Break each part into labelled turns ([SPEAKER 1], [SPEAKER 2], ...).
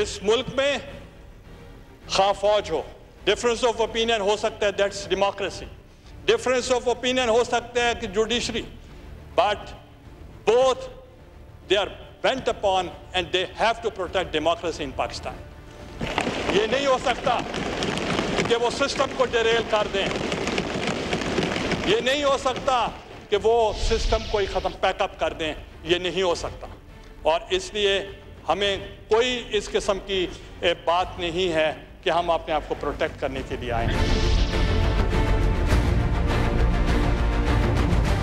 [SPEAKER 1] इस मुल्क में खा फौज हो, डिफरेंस ऑफ ओपिनियन हो सकता है, that's democracy, difference of opinion हो सकता है कि judiciary, but both they are bent upon and they have to protect democracy in Pakistan. ये नहीं हो सकता कि वो सिस्टम को डिरेल कर दें, ये नहीं हो सकता कि वो सिस्टम को ही ख़त्म पैकअप कर दें, ये नहीं हो सकता। और इसलिए हमें कोई इस किस्म की बात नहीं है कि हम अपने आप को प्रोटेक्ट करने के लिए आए हैं।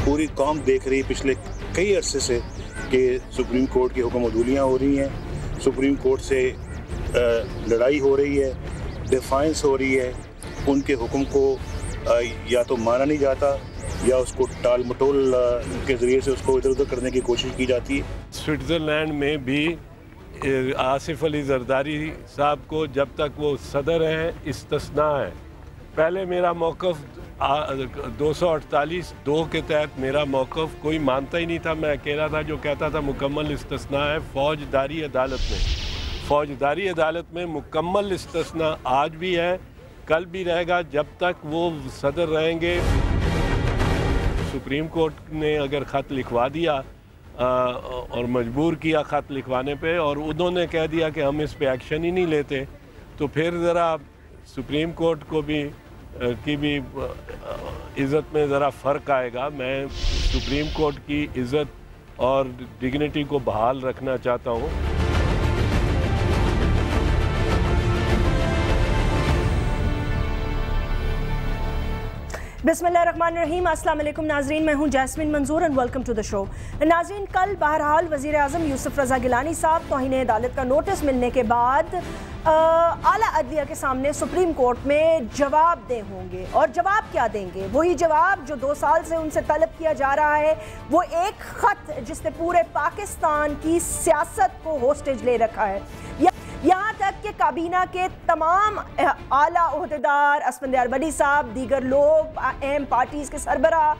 [SPEAKER 2] पूरी कौम देख रही है पिछले कई अरसे से कि सुप्रीम कोर्ट की हुक्म अदूलियाँ हो रही हैं, सुप्रीम कोर्ट से लड़ाई हो रही है, डिफाइंस हो रही है, उनके हुक्म को या तो माना नहीं जाता या उसको टाल मटोल के ज़रिए से उसको इधर उधर करने की कोशिश की जाती है।
[SPEAKER 3] स्विट्ज़रलैंड में भी आसिफ अली जरदारी साहब को जब तक वो सदर हैं इस्तिस्ना है। पहले मेरा मौक़िफ़ 248(2) के तहत मेरा मौक़िफ़ कोई मानता ही नहीं था, मैं अकेला था जो कहता था मुकम्मल इस्तिस्ना है फ़ौजदारी अदालत में। फ़ौजदारी अदालत में मुकम्मल इस्तिस्ना आज भी है, कल भी रहेगा जब तक वो सदर रहेंगे। सुप्रीम कोर्ट ने अगर ख़त लिखवा दिया और मजबूर किया ख़त लिखवाने पे और उन्होंने कह दिया कि हम इस पे एक्शन ही नहीं लेते, तो फिर ज़रा सुप्रीम कोर्ट को भी की भी इज़्ज़त में ज़रा फ़र्क आएगा। मैं सुप्रीम कोर्ट की इज़्ज़त और डिग्निटी को बहाल रखना चाहता हूँ।
[SPEAKER 4] बिस्मिल्लाहिर्रहमानिर्रहीम, अस्सलाम वालेकुम नाजरीन, मैं हूं Jasmine Manzoor and welcome to the show. नाजरीन, कल बहरहाल वज़ीर आज़म यूसुफ रज़ा गिलानी साहब तौहीन अदालत का नोटिस मिलने के बाद आला अदलिया के सामने सुप्रीम कोर्ट में जवाब दे होंगे। और जवाब क्या देंगे? वही जवाब जो 2 साल से उनसे तलब किया जा रहा है, वो एक ख़त जिसने पूरे पाकिस्तान की सियासत को होस्टेज ले रखा है। यहाँ तक कि काबीना के तमाम आला ओहदेदार, असफंदियार बड़ी साहब, दीगर लोग, अहम पार्टीज़ के सरबराह,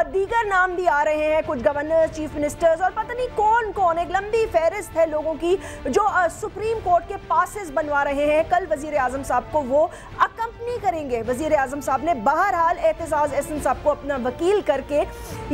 [SPEAKER 4] दीगर नाम भी आ रहे हैं, कुछ गवर्नर, चीफ मिनिस्टर्स और पता नहीं कौन कौन, एक लंबी फहरिस्त है लोगों की जो सुप्रीम कोर्ट के पासेस बनवा रहे हैं। कल वज़ीर आज़म साहब को वो अकम्पनी करेंगे। वज़ीर आज़म साहब ने बहरहाल एतज़ाज़ एहसन साहब को अपना वकील करके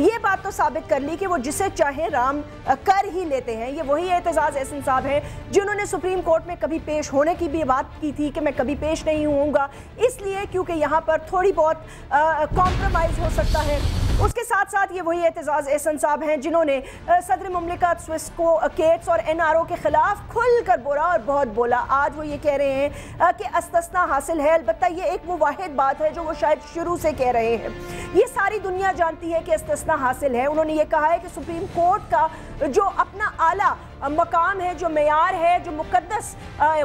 [SPEAKER 4] ये बात तो साबित कर ली कि वो जिसे चाहे राम कर ही लेते हैं। ये वही एतज़ाज़ एहसन साहब हैं जिन्होंने सुप्रीम कोर्ट में कभी पेश होने की भी बात की थी कि मैं कभी पेश नहीं होऊंगा, इसलिए क्योंकि यहाँ पर थोड़ी बहुत कॉम्प्रोमाइज़ हो सकता है। उसके साथ साथ ये वही एतज़ाज़ एहसन साहब हैं जिन्होंने सदर मुमलिकत स्विस्को केट्स और NRO के ख़िलाफ़ खुल कर बोला और बहुत बोला। आज वो ये कह रहे हैं कि इस्तिस्ना हासिल है, अलबत्ता ये एक वो वाहिद बात है जो वो शायद शुरू से कह रहे हैं। ये सारी दुनिया जानती है कि इस्तिस्ना हासिल है। उन्होंने ये कहा है कि सुप्रीम कोर्ट का जो अपना आला मकाम है, जो मेयार है, जो मुकद्दस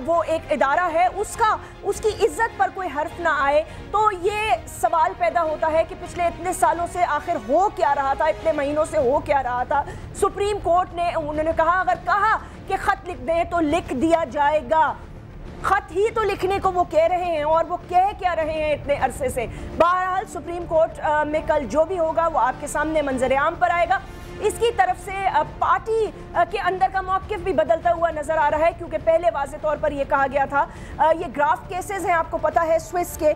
[SPEAKER 4] वो एक इदारा है, उसकी इज्जत पर कोई हर्फ ना आए। तो ये सवाल पैदा होता है कि पिछले इतने सालों से आखिर हो क्या रहा था, इतने महीनों से हो क्या रहा था। सुप्रीम कोर्ट ने, उन्होंने कहा अगर कहा कि ख़त लिख दें तो लिख दिया जाएगा। ख़त ही तो लिखने को वो कह रहे हैं और वो कह क्या रहे हैं इतने अरसे से। बहरहाल सुप्रीम कोर्ट में कल जो भी होगा वो आपके सामने मंजर आम पर आएगा। इसकी तरफ से पार्टी के अंदर का मौक़िफ़ भी बदलता हुआ नज़र आ रहा है, क्योंकि पहले वाज़े तौर पर यह कहा गया था, ये ग्राफ्ट केसेस हैं, आपको पता है स्विस के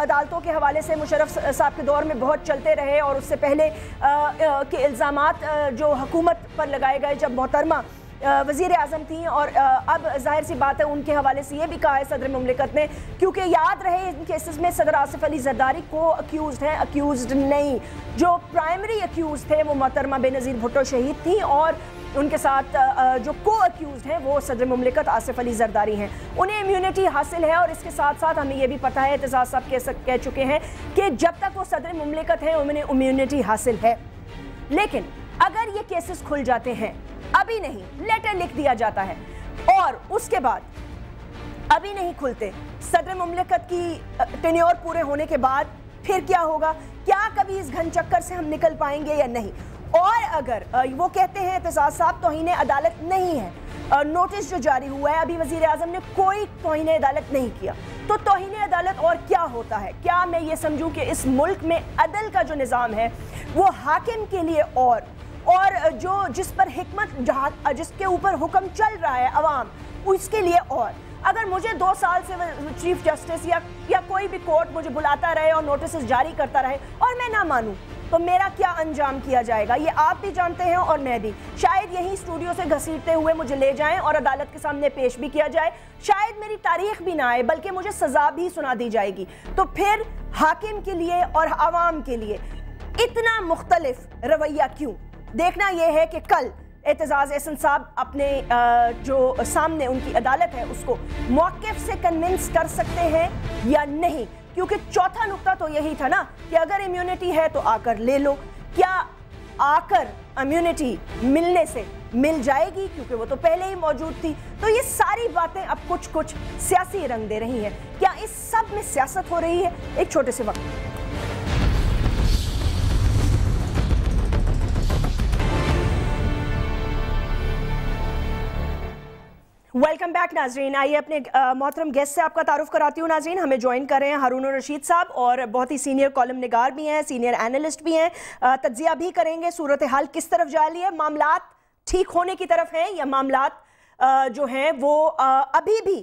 [SPEAKER 4] अदालतों के हवाले से मुशर्रफ साहब के दौर में बहुत चलते रहे और उससे पहले के इल्ज़ामात जो हुकूमत पर लगाए गए जब मोहतरमा वज़ीर आज़म थी। और अब जाहिर सी बात है उनके हवाले से ये भी कहा है सदर मुमलिकत ने, क्योंकि याद रहे इन केसेस में सदर आसिफ अली जरदारी को अक्यूज़ हैं, अक्यूज़ड नहीं। जो प्राइमरी अक्यूज़ थे वो मोहतरमा बेनज़ीर भुट्टो शहीद थी और उनके साथ जो को अक्यूज़ड हैं वो सदर मुमलिकत आसिफ अली जरदारी हैं। उन्हें इम्यूनिटी हासिल है और इसके साथ साथ हमें ये भी पता है, एतज़ाज़ साहब कह चुके हैं कि जब तक वो सदर मुमलिकत हैं उन्हें इम्यूनिटी हासिल है। लेकिन अगर ये केसेस खुल जाते हैं, अभी नहीं, लेटर लिख दिया जाता है और उसके बाद अभी नहीं खुलते, सदर मुमलिकत की टेन्योर पूरे होने के बाद फिर क्या होगा? क्या कभी इस घन चक्कर से हम निकल पाएंगे या नहीं? और अगर वो कहते हैं एतज़ाज़ साहब तौहीन अदालत नहीं है, नोटिस जो जारी हुआ है, अभी वज़ीर आज़म ने कोई तौहीन अदालत नहीं किया, तो तौहीन अदालत और क्या होता है? क्या मैं ये समझूं कि इस मुल्क में अदल का जो निज़ाम है वो हाकिम के लिए और जो जिस पर हिकमत, जिसके ऊपर हुक्म चल रहा है अवाम, اس کے لیے اور اگر مجھے 2 سال سے چیف جسٹس یا کوئی بھی کورٹ مجھے بلاتا رہے اور نوٹسز جاری کرتا رہے اور میں نہ مانوں تو میرا کیا انجام کیا جائے گا، یہ آپ بھی جانتے ہیں اور میں بھی. شاید یہی اسٹوڈیو سے گھسیٹتے ہوئے مجھے لے جائیں اور عدالت کے سامنے پیش بھی کیا جائے، شاید میری تاریخ بھی نہ آئے بلکہ مجھے سزا بھی سنا دی جائے گی. تو پھر حاکم کے لیے اور عوام کے لیے اتنا مختلف رویہ کیوں؟ دیکھنا یہ ہے کہ کل اعتزاز احسن صاحب اپنے جو سامنے ان کی عدالت ہے اس کو موقف سے کنونس کر سکتے ہیں یا نہیں، کیونکہ چوتھا نقطہ تو یہی تھا نا کہ اگر امیونٹی ہے تو آ کر لے لو. کیا آ کر امیونٹی ملنے سے مل جائے گی کیونکہ وہ تو پہلے ہی موجود تھی؟ تو یہ ساری باتیں اب کچھ سیاسی رنگ دے رہی ہیں. کیا اس سب میں سیاست ہو رہی ہے؟ ایک چھوٹے سے وقت. ویلکم بیک ناظرین. آئیے اپنے محترم گیسٹ سے آپ کا تعارف کراتی ہوں. ناظرین ہمیں جوائن کر رہے ہیں ہارون الرشید صاحب اور بہت ہی سینئر کالم نگار بھی ہیں، سینئر اینالسٹ بھی ہیں. تجزیہ بھی کریں گے صورتحال کس طرف جا رہی ہے، معاملات ٹھیک ہونے کی طرف ہیں یا معاملات جو ہیں وہ ابھی بھی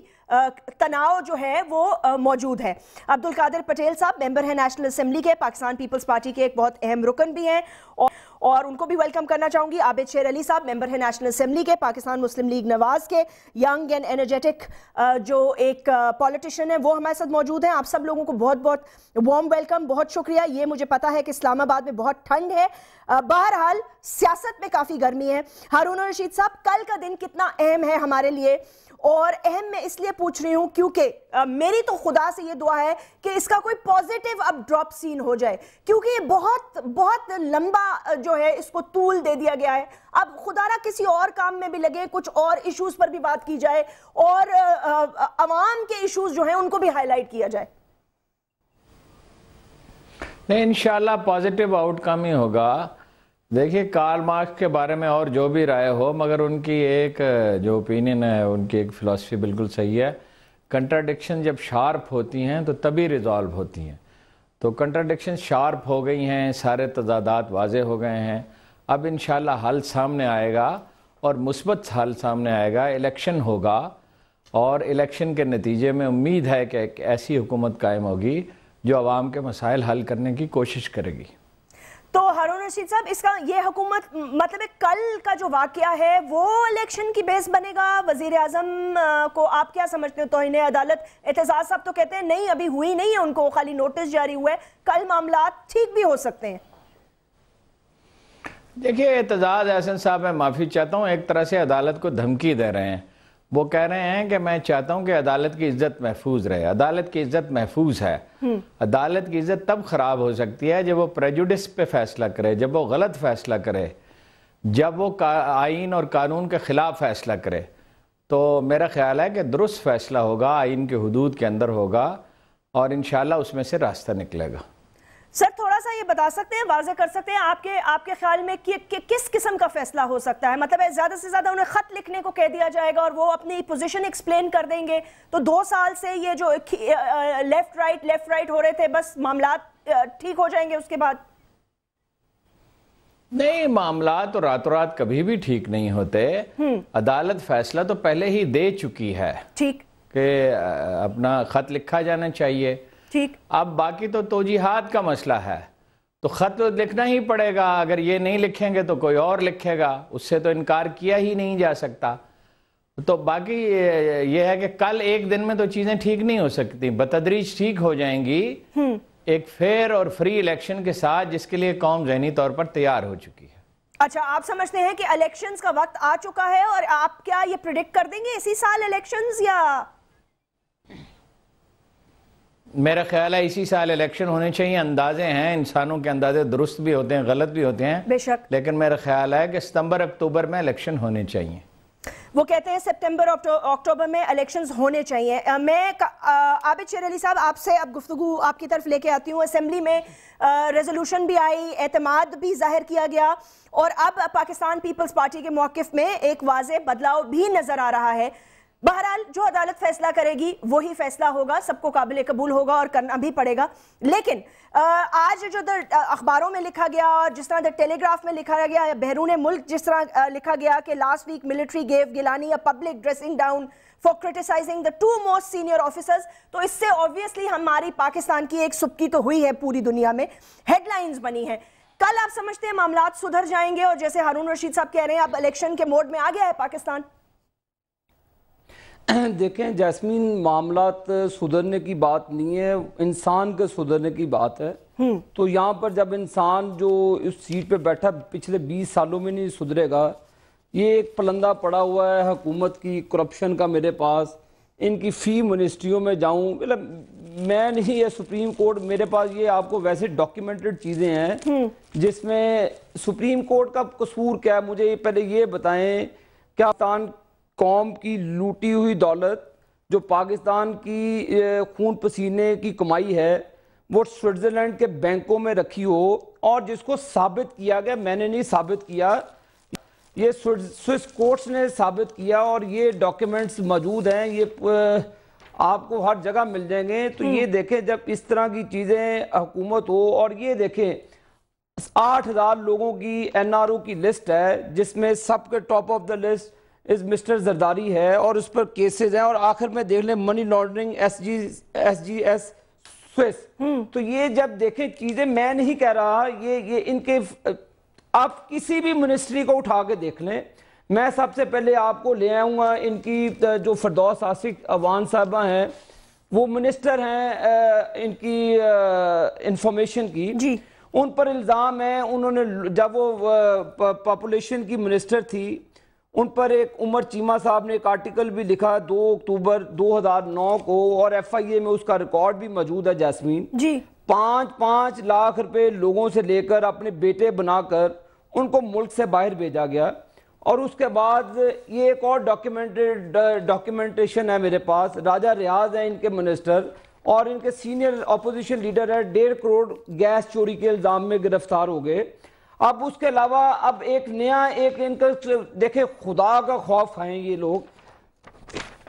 [SPEAKER 4] تناؤ جو ہے وہ موجود ہے. عبدالقادر پٹیل صاحب ممبر ہیں نیشنل اسمبلی کے، پاکستان پیپلز پارٹی کے ایک بہت اہم رکن بھی ہیں اور ان کو بھی ویلکم کرنا چاہوں گی. عابد شیر علی صاحب ممبر ہیں نیشنل اسمبلی کے، پاکستان مسلم لیگ نواز کے، ینگ اینڈ انرجیٹک جو ایک پولیٹیشین ہے وہ ہمارے ساتھ موجود ہیں. آپ سب لوگوں کو بہت بہت وارم ویلکم، بہت شکریہ. یہ مجھے پتا ہے کہ اسلام آباد میں بہت ٹھنڈ ہے، بہرحال سیاست میں کافی گرمی ہے. ہارون الرشید صاحب کل کا دن کتنا اہم ہے ہمارے لیے؟ اور اہم میں اس لیے پوچھ رہی ہوں کیونکہ میری تو خدا سے یہ دعا ہے کہ اس کا کوئی پوزیٹیو اب ڈراپ سین ہو جائے، کیونکہ یہ بہت لمبا جو ہے اس کو طول دے دیا گیا ہے. اب خدا نہ کسی اور کام میں بھی لگے، کچھ اور ایشوز پر بھی بات کی جائے اور عوام کے ایشوز جو ہیں ان کو بھی ہائی لائٹ کیا جائے.
[SPEAKER 5] نہیں، انشاءاللہ پازیٹیو آؤٹ کم ہی ہوگا. دیکھیے کارل مارکس کے بارے میں اور جو بھی رائے ہو، مگر ان کی ایک جو اوپینین ہے، ان کی ایک فلسفی بالکل صحیح ہے. کنٹراڈکشن جب شارپ ہوتی ہیں تو تبھی ریزالو ہوتی ہیں. تو کنٹراڈکشن شارپ ہو گئی ہیں، سارے تضادات واضح ہو گئے ہیں. اب انشاءاللہ حل سامنے آئے گا اور مثبت حل سامنے آئے گا. الیکشن ہوگا اور الیکشن کے نتیجے میں امید ہے کہ ایک ایسی حکومت قائم ہوگی جو عوام کے مسائل حل کرنے کی کوشش کرے گی.
[SPEAKER 4] تو ہارون رشید صاحب اس کا یہ حکومت مطلب کل کا جو واقعہ ہے وہ الیکشن کی بیس بنے گا؟ وزیر اعظم کو آپ کیا سمجھتے ہیں؟ توہین عدالت، اعتزاز صاحب تو کہتے ہیں نہیں ابھی ہوئی نہیں ہے، ان کو خالی نوٹس جاری ہوا ہے، کل معاملات ٹھیک بھی ہو سکتے ہیں.
[SPEAKER 5] دیکھیے اعتزاز احسن صاحب میں معافی چاہتا ہوں، ایک طرح سے عدالت کو دھمکی دے رہے ہیں. وہ کہہ رہے ہیں کہ میں چاہتا ہوں کہ عدالت کی عزت محفوظ رہے. عدالت کی عزت محفوظ ہے. عدالت کی عزت تب خراب ہو سکتی ہے جب وہ پریجوڈس پہ فیصلہ کرے، جب وہ غلط فیصلہ کرے، جب وہ آئین اور قانون کے خلاف فیصلہ کرے. تو میرا خیال ہے کہ درست فیصلہ ہوگا، آئین کے حدود کے اندر ہوگا اور انشاءاللہ اس میں سے راستہ نکلے گا.
[SPEAKER 4] سر تھوڑا سا یہ بتا سکتے ہیں، واضح کر سکتے ہیں آپ کے خیال میں کس قسم کا فیصلہ ہو سکتا ہے؟ مطلب زیادہ سے زیادہ انہیں خط لکھنے کو کہہ دیا جائے گا اور وہ اپنی پوزیشن ایکسپلین کر دیں گے، تو 2 سال سے یہ جو لیفٹ رائٹ ہو رہے تھے بس معاملات ٹھیک ہو جائیں گے اس کے بعد؟
[SPEAKER 5] نہیں، معاملات تو راتوں رات کبھی بھی ٹھیک نہیں ہوتے. عدالت فیصلہ تو پہلے ہی دے چکی ہے
[SPEAKER 4] ٹھیک
[SPEAKER 5] کہ اپنا خط لکھا جانا چاہیے. ٹھیک، اب باقی تو توجیحات کا مسئلہ ہے، تو خط تو لکھنا ہی پڑے گا. اگر یہ نہیں لکھیں گے تو کوئی اور لکھے گا، اس سے تو انکار کیا ہی نہیں جا سکتا. تو باقی یہ ہے کہ کل ایک دن میں تو چیزیں ٹھیک نہیں ہو سکتی، بتدریج ٹھیک ہو جائیں گی ایک فیئر اور فری الیکشن کے ساتھ، جس کے لیے قوم ذہنی طور پر تیار ہو چکی ہے.
[SPEAKER 4] اچھا، آپ سمجھتے ہیں کہ الیکشنز کا وقت آ چکا ہے اور آپ کیا یہ پریڈکٹ کر دیں گے اسی سال الیکشنز یا؟
[SPEAKER 5] میرا خیال ہے اسی سال الیکشن ہونے چاہیے. اندازے ہیں، انسانوں کے اندازے درست بھی ہوتے ہیں، غلط بھی ہوتے ہیں،
[SPEAKER 4] بے شک،
[SPEAKER 5] لیکن میرا خیال ہے کہ ستمبر اکتوبر میں الیکشن ہونے چاہیے.
[SPEAKER 4] وہ کہتے ہیں سپٹمبر اکتوبر میں الیکشنز ہونے چاہیے. میں عابد شیر علی صاحب آپ سے اب گفتگو آپ کی طرف لے کے آتی ہوں. اسمبلی میں ریزولوشن بھی آئی، اعتماد بھی ظاہر کیا گیا اور اب پاکستان پیپلز پارٹی کے موقف میں ایک واضح بدلاؤ بھی نظر آ رہا ہے. بہرحال جو عدالت فیصلہ کرے گی وہی فیصلہ ہوگا، سب کو قابل قبول ہوگا اور کرنا بھی پڑے گا. لیکن آج جو اخباروں میں لکھا گیا اور جس طرح ٹیلی گراف میں لکھا گیا یا بیرون ملک جس طرح لکھا گیا کہ last week military gave Gilani a public dressing down for criticizing the two most senior officers. तो इससे obviously हमारी पाकिस्तान की एक सुबकी तो हुई है पूरी दुनिया में, headlines बनी है. कल आप समझते हैं मामलात सुधर जाएंगे और जैसे हारून रशीद साहब कह रहे हैं अब इलेक्शन के मोड में आ गया है पाकिस्तान?
[SPEAKER 6] देखें जैस्मीन, मामलात सुधरने की बात नहीं है, इंसान के सुधरने की बात है. तो यहाँ पर जब इंसान जो इस सीट पे बैठा पिछले 20 सालों में नहीं सुधरेगा, ये एक पलंदा पड़ा हुआ है हुकूमत की, करप्शन का. मेरे पास इनकी फी मिनिस्ट्रियों में जाऊं, मतलब मैं नहीं, ये सुप्रीम कोर्ट मेरे पास, ये आपको वैसे डॉक्यूमेंटेड चीज़ें हैं जिसमें सुप्रीम कोर्ट का कसूर क्या है. मुझे पहले ये बताएं, क्या पाकिस्तान कौम की लूटी हुई दौलत जो पाकिस्तान की खून पसीने की कमाई है वो स्विट्ज़रलैंड के बैंकों में रखी हो, और जिसको साबित किया गया, मैंने नहीं साबित किया, ये स्विस कोर्ट्स ने साबित किया, और ये डॉक्यूमेंट्स मौजूद हैं, ये आपको हर जगह मिल जाएंगे. तो ये देखें, जब इस तरह की चीज़ें हुकूमत हो, और ये देखें 8,000 लोगों की NRO की लिस्ट है जिसमें सबके टॉप ऑफ द लिस्ट इस मिस्टर जरदारी है, और उस पर केसेस हैं, और आखिर में देख लें मनी लॉन्ड्रिंग SGS स्विस. तो ये जब देखें चीजें, मैं नहीं कह रहा, ये इनके, आप किसी भी मिनिस्ट्री को उठा के देख लें. मैं सबसे पहले आपको ले आऊँगा इनकी जो फरदौस आसिक अवान साहबा हैं, वो मिनिस्टर हैं इनकी इंफॉर्मेशन की जी. उन पर इल्ज़ाम है, उन्होंने जब वो पॉपुलेशन की मिनिस्टर थी, उन पर एक उमर चीमा साहब ने एक आर्टिकल भी लिखा 2 अक्टूबर 2009 को, और FIA में उसका रिकॉर्ड भी मौजूद है जैस्मीन जी. 5-5 लाख रुपए लोगों से लेकर अपने बेटे बनाकर उनको मुल्क से बाहर भेजा गया. और उसके बाद ये एक और डॉक्यूमेंटेशन है मेरे पास, राजा रियाज है इनके मिनिस्टर, और इनके सीनियर अपोजिशन लीडर है, 1.5 करोड़ गैस चोरी के इल्जाम में गिरफ्तार हो गए. अब उसके अलावा अब एक नया इनका देखे, खुदा का खौफ खाएं ये लोग,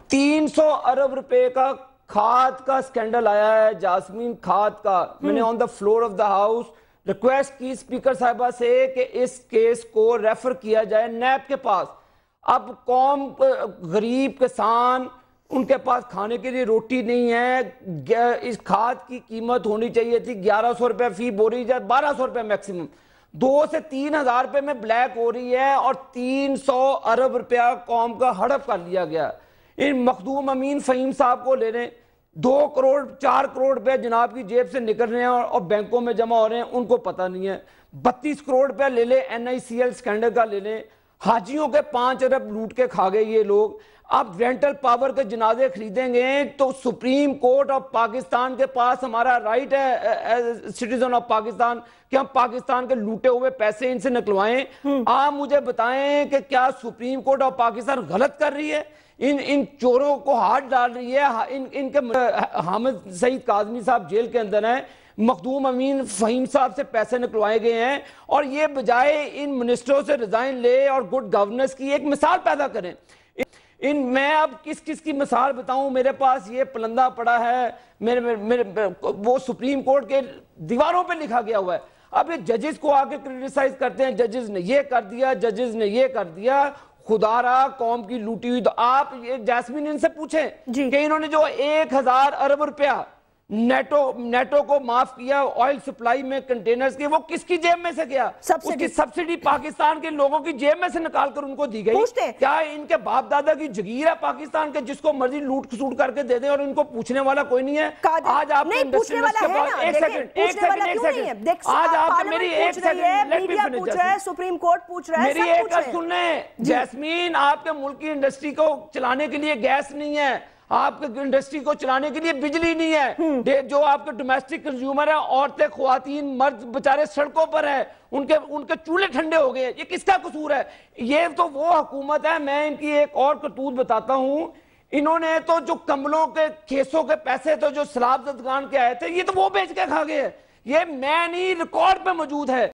[SPEAKER 6] 300 अरब रुपए का खाद का स्कैंडल आया है जैस्मीन, खाद का. मैंने on the floor of the house request की स्पीकर साहिबा से कि इस केस को रेफर किया जाए नैब के पास. अब कौम गरीब किसान, उनके पास खाने के लिए रोटी नहीं है. इस खाद की कीमत होनी चाहिए थी 1100 रुपए फी बोरी, या 1200 रुपए मैक्सिमम, 2 से 3 हजार रुपए में ब्लैक हो रही है, और 300 अरब रुपया कौम का हड़प कर लिया गया. इन मखदूम अमीन फहीम साहब को ले रहे, 2 करोड़ 4 करोड़ रुपए जनाब की जेब से निकल रहे हैं और बैंकों में जमा हो रहे हैं, उनको पता नहीं है. 32 करोड़ रुपया ले ले NICL स्कैंडल का ले लें. हाजियों के 5 अरब लूट के खा गए ये लोग. अब रेंटल पावर के जनाजे खरीदेंगे तो सुप्रीम कोर्ट ऑफ पाकिस्तान के पास हमारा राइट है, सिटीजन ऑफ पाकिस्तान, कि हम पाकिस्तान के लूटे हुए पैसे इनसे निकलवाएं. आप मुझे बताएं कि क्या सुप्रीम कोर्ट ऑफ पाकिस्तान गलत कर रही है, इन चोरों को हाथ डाल रही है. इनके हामिद सईद काज़मी साहब जेल के अंदर हैं, मखदूम अमीन फहीम साहब से पैसे निकलवाए गए हैं, और ये बजाय इन मिनिस्टरों से रिजाइन ले और गुड गवर्नेंस की एक मिसाल पैदा करें. मैं अब किस किस की मिसाल बताऊं, मेरे पास ये पलंदा पड़ा है, मेरे वो सुप्रीम कोर्ट के दीवारों पे लिखा गया हुआ है. अब ये जजेस को आके क्रिटिसाइज करते हैं, जजेस ने ये कर दिया, जजेस ने ये कर दिया. खुदारा कौम की लूटी हुई, तो आप ये जैस्मीन इनसे पूछें कि इन्होंने जो 1000 अरब रुपया नेटो को माफ किया ऑयल सप्लाई में कंटेनर्स के, वो किसकी जेब में से गया? उसकी सब्सिडी पाकिस्तान के लोगों की जेब में से निकाल कर उनको दी गई. क्या इनके बाप दादा की जगीर है पाकिस्तान के, जिसको मर्जी लूट खसूट करके दे दे और इनको पूछने वाला कोई नहीं है? आज आप
[SPEAKER 4] एक सेकंड, आज आप मेरी एक सेकंड, सुप्रीम कोर्ट पूछ रहा है,
[SPEAKER 6] मेरी एक सुनने जैस्मीन, आपके मुल्क की इंडस्ट्री को चलाने के लिए गैस नहीं है, आपके इंडस्ट्री को चलाने के लिए बिजली नहीं है, जो आपके डोमेस्टिक कंज्यूमर है, औरतें, ख्वातीन, मर्द बेचारे सड़कों पर है, उनके चूल्हे ठंडे हो गए. ये किसका कसूर है? ये तो वो हुकूमत है. मैं इनकी एक और करतूत बताता हूं. इन्होंने तो जो कम्बलों के खेसों के पैसे तो जो सलाब दुकान के आए थे, ये तो वो बेच के खा गए. ये मैं नहीं, रिकॉर्ड पे मौजूद है.